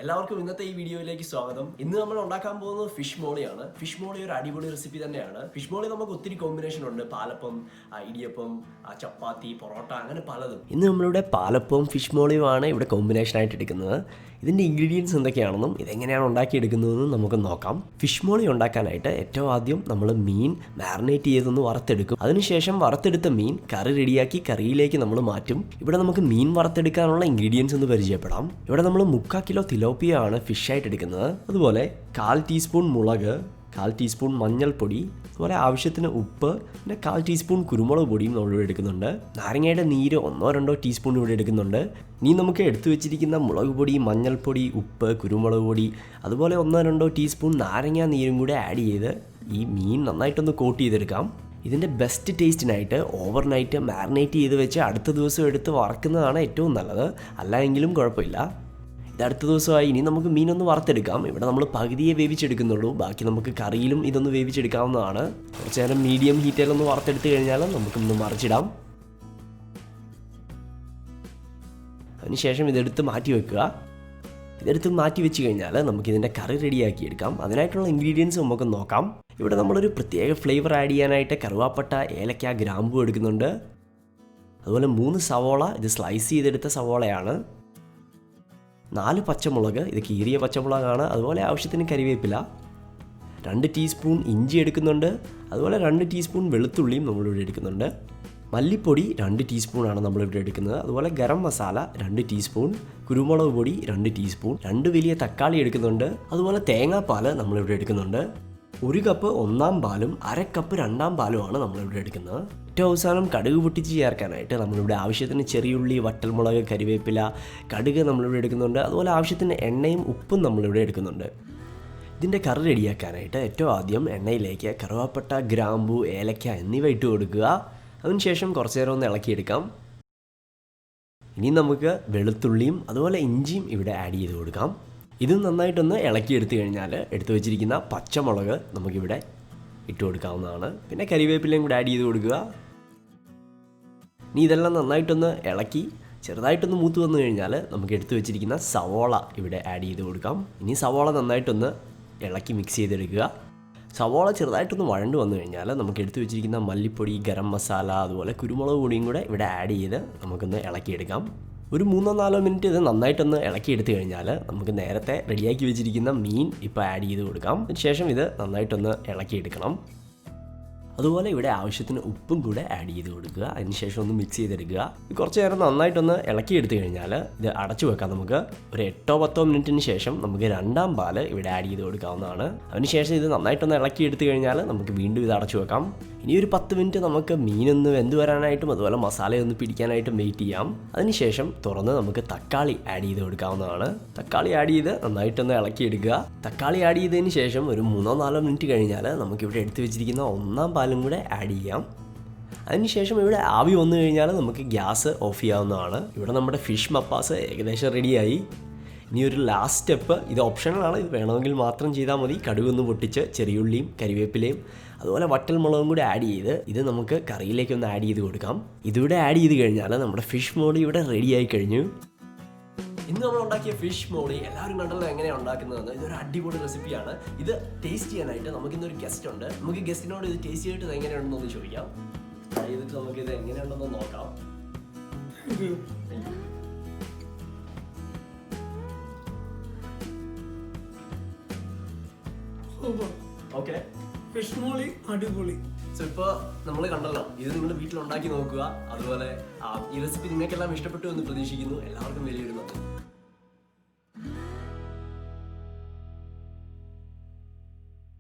എല്ലാവർക്കും ഇന്നത്തെ ഈ വീഡിയോയിലേക്ക് സ്വാഗതം. ഇന്ന് നമ്മൾ ഉണ്ടാക്കാൻ പോകുന്നത് ഫിഷ് മോളിയാണ്. ഫിഷ് മോളി ഒരു അടിപൊളി റെസിപ്പി തന്നെയാണ്. ഫിഷ് മോളി നമുക്ക് ഒത്തിരി കോമ്പിനേഷൻ ഉണ്ട്. പാലപ്പം, ഇടിയപ്പം, ചപ്പാത്തി, പൊറോട്ട, അങ്ങനെ പലതും. ഇന്ന് നമ്മളിവിടെ പാലപ്പവും ഫിഷ് മോളിയുമാണ് ഇവിടെ കോമ്പിനേഷൻ ആയിട്ട് എടുക്കുന്നത്. ഇതിൻ്റെ ഇൻഗ്രീഡിയൻസ് എന്തൊക്കെയാണെന്നും ഇതെങ്ങനെയാണ് ഉണ്ടാക്കിയെടുക്കുന്നതെന്നും നമുക്ക് നോക്കാം. ഫിഷ് മോളി ഉണ്ടാക്കാനായിട്ട് ഏറ്റവും ആദ്യം നമ്മൾ മീൻ മാരിനേറ്റ് ചെയ്തൊന്ന് വറുത്തെടുക്കും. അതിനുശേഷം വറുത്തെടുത്ത മീൻ കറി റെഡിയാക്കി കറിയിലേക്ക് നമ്മൾ മാറ്റും. ഇവിടെ നമുക്ക് മീൻ വറുത്തെടുക്കാനുള്ള ഇൻഗ്രീഡിയൻസ് ഒന്ന് പരിചയപ്പെടാം. ഇവിടെ നമ്മൾ 3/4 കിലോ തിലോപ്പിയാണ് ഫിഷായിട്ട് എടുക്കുന്നത്. അതുപോലെ 1/4 ടീസ്പൂൺ മുളക്, 1/4 ടീസ്പൂൺ മഞ്ഞൾപ്പൊടി, അതുപോലെ ആവശ്യത്തിന് ഉപ്പ്, പിന്നെ 1/4 ടീസ്പൂൺ കുരുമുളക് പൊടിയും നമ്മളിവിടെ എടുക്കുന്നുണ്ട്. നാരങ്ങയുടെ നീര് 1-2 ടീസ്പൂൺ ഇവിടെ എടുക്കുന്നുണ്ട്. ഇനി നമുക്ക് എടുത്തു വെച്ചിരിക്കുന്ന മുളക് പൊടി, മഞ്ഞൾപ്പൊടി, ഉപ്പ്, കുരുമുളക് പൊടി, അതുപോലെ 1-2 ടീസ്പൂൺ നാരങ്ങ നീരും കൂടെ ആഡ് ചെയ്ത് ഈ മീൻ നന്നായിട്ടൊന്ന് കോട്ട് ചെയ്തെടുക്കാം. ഇതിൻ്റെ ബെസ്റ്റ് ടേസ്റ്റിനായിട്ട് ഓവർനൈറ്റ് മാരിനേറ്റ് ചെയ്ത് വെച്ച് അടുത്ത ദിവസം എടുത്ത് വറക്കുന്നതാണ് ഏറ്റവും നല്ലത്. അല്ല എങ്കിലും കുഴപ്പമില്ല. അടുത്ത ദിവസമായി ഇനി നമുക്ക് മീനൊന്ന് വറുത്തെടുക്കാം. ഇവിടെ നമ്മൾ പകുതിയെ വേവിച്ചെടുക്കുന്നുള്ളൂ. ബാക്കി നമുക്ക് കറിയിലും ഇതൊന്ന് വേവിച്ചെടുക്കാവുന്നതാണ്. കുറച്ച് നേരം മീഡിയം ഹീറ്റിലൊന്ന് വറുത്തെടുത്ത് കഴിഞ്ഞാൽ നമുക്കൊന്ന് മറിച്ചിടാം. അതിനുശേഷം ഇതെടുത്ത് മാറ്റി വെക്കുക. ഇതെടുത്ത് മാറ്റി വെച്ച് കഴിഞ്ഞാൽ നമുക്കിതിൻ്റെ കറി റെഡിയാക്കി എടുക്കാം. അതിനായിട്ടുള്ള ഇൻഗ്രീഡിയൻസ് നമുക്ക് നോക്കാം. ഇവിടെ നമ്മളൊരു പ്രത്യേക ഫ്ലേവർ ആഡ് ചെയ്യാനായിട്ട് കറുവാപ്പട്ട, ഏലക്ക, ഗ്രാമ്പൂ എടുക്കുന്നുണ്ട്. അതുപോലെ 3 സവോള, ഇത് സ്ലൈസ് ചെയ്തെടുത്ത സവോളയാണ്. 4 പച്ചമുളക്, ഇത് കീറിയ പച്ചമുളകാണ്. അതുപോലെ ആവശ്യത്തിന് കരിവേപ്പില, 2 ടീസ്പൂൺ ഇഞ്ചി എടുക്കുന്നുണ്ട്. അതുപോലെ 2 ടീസ്പൂൺ വെളുത്തുള്ളിയും നമ്മളിവിടെ എടുക്കുന്നുണ്ട്. മല്ലിപ്പൊടി 2 ടീസ്പൂണാണ് നമ്മളിവിടെ എടുക്കുന്നത്. അതുപോലെ ഗരം മസാല 2 ടീസ്പൂൺ, കുരുമുളക് പൊടി 2 ടീസ്പൂൺ, 2 വലിയ തക്കാളി എടുക്കുന്നുണ്ട്. അതുപോലെ തേങ്ങാപ്പാൽ നമ്മളിവിടെ എടുക്കുന്നുണ്ട്. 1 കപ്പ് 1-ാം പാലും 1/2 കപ്പ് 2-ാം പാലുമാണ് നമ്മളിവിടെ എടുക്കുന്നത്. ഏറ്റവും അവസാനം കടുക് പൊട്ടിച്ച് ചേർക്കാനായിട്ട് നമ്മളിവിടെ ആവശ്യത്തിന് ചെറിയുള്ളി, വറ്റൽമുളക്, കരിവേപ്പില, കടുക് നമ്മളിവിടെ എടുക്കുന്നുണ്ട്. അതുപോലെ ആവശ്യത്തിന് എണ്ണയും ഉപ്പും നമ്മളിവിടെ എടുക്കുന്നുണ്ട്. ഇതിൻ്റെ കറി റെഡിയാക്കാനായിട്ട് ഏറ്റവും ആദ്യം എണ്ണയിലേക്ക് കറുവാപ്പട്ട, ഗ്രാമ്പൂ, ഏലക്ക എന്നിവ ഇട്ട് കൊടുക്കുക. അതിനുശേഷം കുറച്ച് നേരം ഒന്ന് ഇളക്കിയെടുക്കാം. ഇനി നമുക്ക് വെളുത്തുള്ളിയും അതുപോലെ ഇഞ്ചിയും ഇവിടെ ആഡ് ചെയ്ത് കൊടുക്കാം. ഇത് നന്നായിട്ടൊന്ന് ഇളക്കിയെടുത്ത് കഴിഞ്ഞാൽ എടുത്തു വെച്ചിരിക്കുന്ന പച്ചമുളക് നമുക്കിവിടെ ഇട്ട് കൊടുക്കാവുന്നതാണ്. പിന്നെ കരിവേപ്പിലയും കൂടെ ആഡ് ചെയ്ത് കൊടുക്കുക. ഇനി ഇതെല്ലാം നന്നായിട്ടൊന്ന് ഇളക്കി ചെറുതായിട്ടൊന്ന് മൂത്ത് വന്നു കഴിഞ്ഞാൽ നമുക്ക് എടുത്തു വെച്ചിരിക്കുന്ന സവോള ഇവിടെ ആഡ് ചെയ്ത് കൊടുക്കാം. ഇനി സവോള നന്നായിട്ടൊന്ന് ഇളക്കി മിക്സ് ചെയ്തെടുക്കുക. സവോള ചെറുതായിട്ടൊന്ന് വഴണ്ട് വന്നു കഴിഞ്ഞാൽ നമുക്ക് എടുത്തു വെച്ചിരിക്കുന്ന മല്ലിപ്പൊടി, ഗരം മസാല, അതുപോലെ കുരുമുളക് പൊടിയും കൂടെ ഇവിടെ ആഡ് ചെയ്ത് നമുക്കൊന്ന് ഇളക്കിയെടുക്കാം. ഒരു 3-4 മിനിറ്റ് ഇത് നന്നായിട്ടൊന്ന് ഇളക്കിയെടുത്ത് കഴിഞ്ഞാൽ നമുക്ക് നേരത്തെ റെഡിയാക്കി വെച്ചിരിക്കുന്ന മീൻ ഇപ്പോൾ ആഡ് ചെയ്ത് കൊടുക്കാം. അതിനുശേഷം ഇത് നന്നായിട്ടൊന്ന് ഇളക്കിയെടുക്കണം. അതുപോലെ ഇവിടെ ആവശ്യത്തിന് ഉപ്പും കൂടെ ആഡ് ചെയ്ത് കൊടുക്കുക. അതിനുശേഷം ഒന്ന് മിക്സ് ചെയ്തെടുക്കുക. കുറച്ച് നേരം നന്നായിട്ടൊന്ന് ഇളക്കിയെടുത്ത് കഴിഞ്ഞാൽ ഇത് അടച്ചു വെക്കാം. നമുക്ക് ഒരു 8-10 മിനിറ്റിന് ശേഷം നമുക്ക് 2-ാം പാല് ഇവിടെ ആഡ് ചെയ്ത് കൊടുക്കാവുന്നതാണ്. അതിനുശേഷം ഇത് നന്നായിട്ടൊന്ന് ഇളക്കിയെടുത്ത് കഴിഞ്ഞാൽ നമുക്ക് വീണ്ടും ഇത് അടച്ചു വെക്കാം. ഇനി ഒരു 10 മിനിറ്റ് നമുക്ക് മീനൊന്ന് വെന്ത് വരാനായിട്ടും അതുപോലെ മസാലയൊന്ന് പിടിക്കാനായിട്ടും വെയിറ്റ് ചെയ്യാം. അതിനുശേഷം തുറന്ന് നമുക്ക് തക്കാളി ആഡ് ചെയ്ത് കൊടുക്കാവുന്നതാണ്. തക്കാളി ആഡ് ചെയ്ത് നന്നായിട്ടൊന്ന് ഇളക്കിയെടുക്കുക. തക്കാളി ആഡ് ചെയ്തതിന് ശേഷം ഒരു 3-4 മിനിറ്റ് കഴിഞ്ഞാൽ നമുക്കിവിടെ എടുത്തു വെച്ചിരിക്കുന്ന 1-ാം പാലും കൂടെ ആഡ് ചെയ്യാം. അതിനുശേഷം ഇവിടെ ആവി വന്നു കഴിഞ്ഞാൽ നമുക്ക് ഗ്യാസ് ഓഫ് ചെയ്യാവുന്നതാണ്. ഇവിടെ നമ്മുടെ ഫിഷ് മപ്പാസ് ഏകദേശം റെഡിയായി. ഇനി ഒരു ലാസ്റ്റ് സ്റ്റെപ്പ്, ഇത് ഓപ്ഷണലാണ്, ഇത് വേണമെങ്കിൽ മാത്രം ചെയ്താൽ മതി. കടുകൊന്ന് പൊട്ടിച്ച് ചെറിയുള്ളിയും കരിവേപ്പിലയും അതുപോലെ വറ്റൽമുളകും കൂടി ആഡ് ചെയ്ത് ഇത് നമുക്ക് കറിയിലേക്കൊന്ന് ആഡ് ചെയ്ത് കൊടുക്കാം. ഇതിവിടെ ആഡ് ചെയ്ത് കഴിഞ്ഞാൽ നമ്മുടെ ഫിഷ് മോളി ഇവിടെ റെഡിയായി കഴിഞ്ഞു. ഇന്ന് നമ്മൾ ഉണ്ടാക്കിയ ഫിഷ് മോളി എല്ലാവരും കണ്ടല്ലോ എങ്ങനെയാണ് ഉണ്ടാക്കുന്നതെന്ന്. ഇതൊരു അടിപൊളി റെസിപ്പിയാണ്. ഇത് ടേസ്റ്റ് ചെയ്യാനായിട്ട് നമുക്കിന്നൊരു ഗസ്റ്റ് ഉണ്ട്. നമുക്ക് ഗസ്റ്റിനോട് ഇത് ടേസ്റ്റ് ചെയ്തിട്ട് എങ്ങനെയുണ്ടെന്ന് ചോദിക്കാം. ചെയ്തിട്ട് നമുക്കിത് എങ്ങനെയുണ്ടെന്ന് നോക്കാം. ഓക്കെ, ഫിഷ് മോളി അടിപൊളി. സോ ഇപ്പോൾ നമ്മൾ കണ്ടല്ലോ, ഇത് നിങ്ങൾ വീട്ടിൽ ഉണ്ടാക്കി നോക്കുക. അതുപോലെ ഈ റെസിപ്പി നിങ്ങൾക്കെല്ലാം ഇഷ്ടപ്പെട്ടു എന്ന് പ്രതീക്ഷിക്കുന്നു. എല്ലാവർക്കും വലിയൊരു നന്ദി.